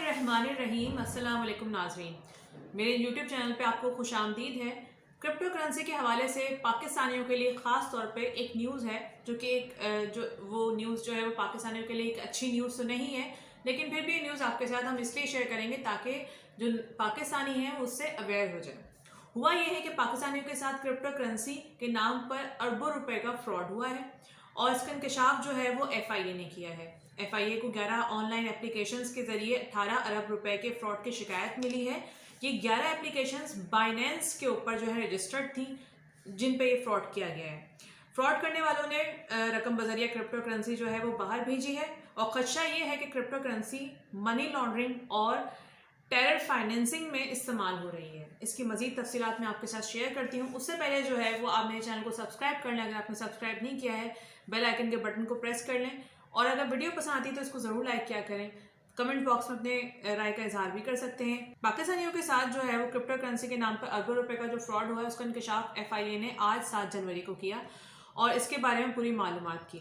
बिस्मिल्लाहिर्रहमानिर्रहीम। अस्सलाम वालेकुम नाज़रीन, मेरे यूट्यूब चैनल पे आपको खुश आमदीद है। क्रिप्टो करेंसी के हवाले से पाकिस्तानियों के लिए ख़ास तौर पे एक न्यूज़ है जो कि वो न्यूज़ जो है वो पाकिस्तानियों के लिए एक अच्छी न्यूज़ तो नहीं है, लेकिन फिर भी ये न्यूज़ आपके साथ हम इसलिए शेयर करेंगे ताकि जो पाकिस्तानी हैं उससे अवेयर हो जाए। हुआ ये है कि पाकिस्तानियों के साथ क्रिप्टो करेंसी के नाम पर अरबों रुपए का फ्रॉड हुआ है और इसका इंकशाफ जो है वो FIA ने किया है। FIA को 11 ऑनलाइन एप्लीकेशंस के जरिए 18 अरब रुपए के फ्रॉड की शिकायत मिली है। ये 11 एप्लीकेशंस बाइनेंस के ऊपर जो है रजिस्टर्ड थी जिन पे ये फ्रॉड किया गया है। फ्रॉड करने वालों ने रकम बजरिया क्रिप्टो करेंसी जो है वो बाहर भेजी है और खदशा ये है कि क्रिप्टो करेंसी मनी लॉन्ड्रिंग और टेरर फाइनेंसिंग में इस्तेमाल हो रही है। इसकी मजीद तफसीलात मैं आपके साथ शेयर करती हूँ। उससे पहले जो है वो आप मेरे चैनल को सब्सक्राइब कर लें। अगर आपने सब्सक्राइब नहीं किया है बेल आइकन के बटन को प्रेस कर लें और अगर वीडियो पसंद आती है तो इसको ज़रूर लाइक किया करें। कमेंट बॉक्स में अपने राय का इजहार भी कर सकते हैं। पाकिस्तानियों के साथ जो है वो क्रिप्टो करेंसी के नाम पर अरबों रुपए का जो फ्रॉड हुआ है उसका इंकशाफ FIA ने आज 7 जनवरी को किया और इसके बारे में पूरी मालूमात की।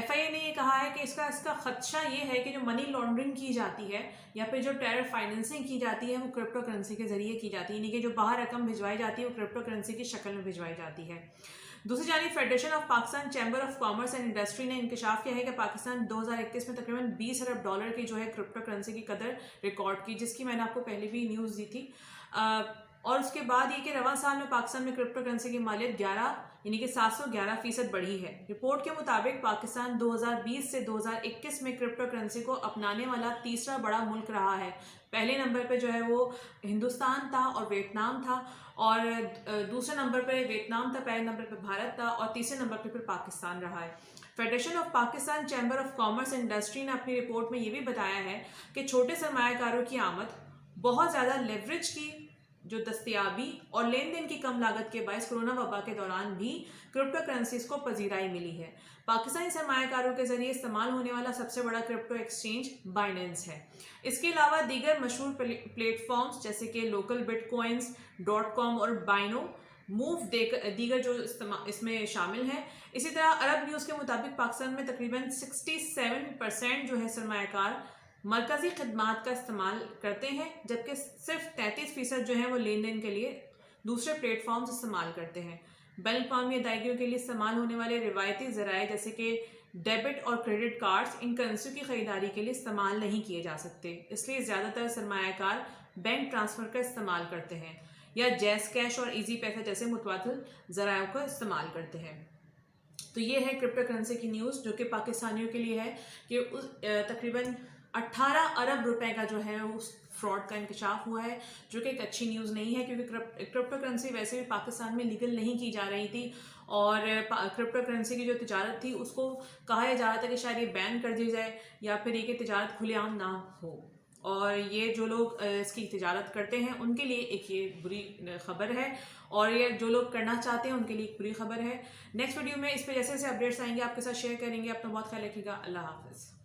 FIA ने ये कहा है कि इसका खदशा ये है कि जो मनी लॉन्ड्रिंग की जाती है या फिर जो टेरर फाइनेंसिंग की जाती है वो क्रिप्टो करेंसी के जरिए की जाती है, यानी कि जो बाहर रकम भिजवाई जाती है वो क्रिप्टो करेंसी की शक्ल में भिजवाई जाती है। दूसरी जानिब federation of Pakistan chamber of commerce and industry ने इंकशाफ किया है कि पाकिस्तान 2021 में तकरीबन 20 अरब डॉलर की जो है क्रिप्टो करेंसी की कदर रिकॉर्ड की, जिसकी मैंने आपको पहले भी न्यूज़ दी थी। और उसके बाद ये कि रवां साल में पाकिस्तान में क्रिप्टो करेंसी की मालियत 11 यानी कि 711% बढ़ी है। रिपोर्ट के मुताबिक पाकिस्तान 2020 से 2021 में क्रिप्टो करेंसी को अपनाने वाला तीसरा बड़ा मुल्क रहा है। पहले नंबर पे जो है वो हिंदुस्तान था और वियतनाम था, और दूसरे नंबर पे वियतनाम था, पहले नंबर पे भारत था और तीसरे नंबर पे फिर पाकिस्तान रहा है। Federation of Pakistan chamber of commerce and industry ने अपनी रिपोर्ट में ये भी बताया है कि छोटे सरमायाकारों की आमद, बहुत ज़्यादा लेवरेज की जो दस्तयाबी और लेन देन की कम लागत के बायस कोरोना वबा के दौरान भी क्रिप्टो करेंसीज को पजीराई मिली है। पाकिस्तानी सरमायाकारों के जरिए इस्तेमाल होने वाला सबसे बड़ा क्रिप्टो एक्सचेंज बाइनेंस है। इसके अलावा दीगर मशहूर प्लेटफॉर्म्स जैसे कि localbitcoins.com और बाइनो मूव दीगर जो इसमें शामिल हैं। इसी तरह अरब न्यूज़ के मुताबिक पाकिस्तान में तकरीबन 67% जो है सरमायाकार मरकज़ी खदमात का इस्तेमाल करते हैं, जबकि सिर्फ 33% जो है वो लेन देन के लिए दूसरे प्लेटफॉर्म्स इस्तेमाल करते हैं। बैन अवी अदायगियों के लिए इस्तेमाल होने वाले रिवायती ज़राए जैसे कि डेबिट और क्रेडिट कार्ड्स इन करेंसी की ख़रीदारी के लिए इस्तेमाल नहीं किए जा सकते, इसलिए ज़्यादातर सरमायाकार बैंक ट्रांसफ़र का इस्तेमाल करते हैं या जैज़ कैश और ईजी पैसा जैसे मुतबादिल ज़रायों का इस्तेमाल करते हैं। तो ये है क्रिप्टो करेंसी की न्यूज़ जो कि पाकिस्तानियों के लिए है कि तकरीबन 18 अरब रुपए का जो है उस फ्रॉड का इंकशाफ हुआ है, जो कि एक अच्छी न्यूज़ नहीं है क्योंकि क्रिप्टो करेंसी वैसे भी पाकिस्तान में लीगल नहीं की जा रही थी और क्रिप्टो करेंसी की जो तिजारत थी उसको कहा जा रहा था कि शायद ये बैन कर दी जाए या फिर ये कि तिजारत खुलेआम ना हो, और ये जो लोग इसकी तिजारत करते हैं उनके लिए एक ये बुरी खबर है और ये जो लोग करना चाहते हैं उनके लिए एक बुरी खबर है। नेक्स्ट वीडियो में इस पर जैसे जैसे अपडेट्स आएंगे आपके साथ शेयर करेंगे। अपना बहुत ख्याल रखिएगा। अल्लाह हाफ़िज़।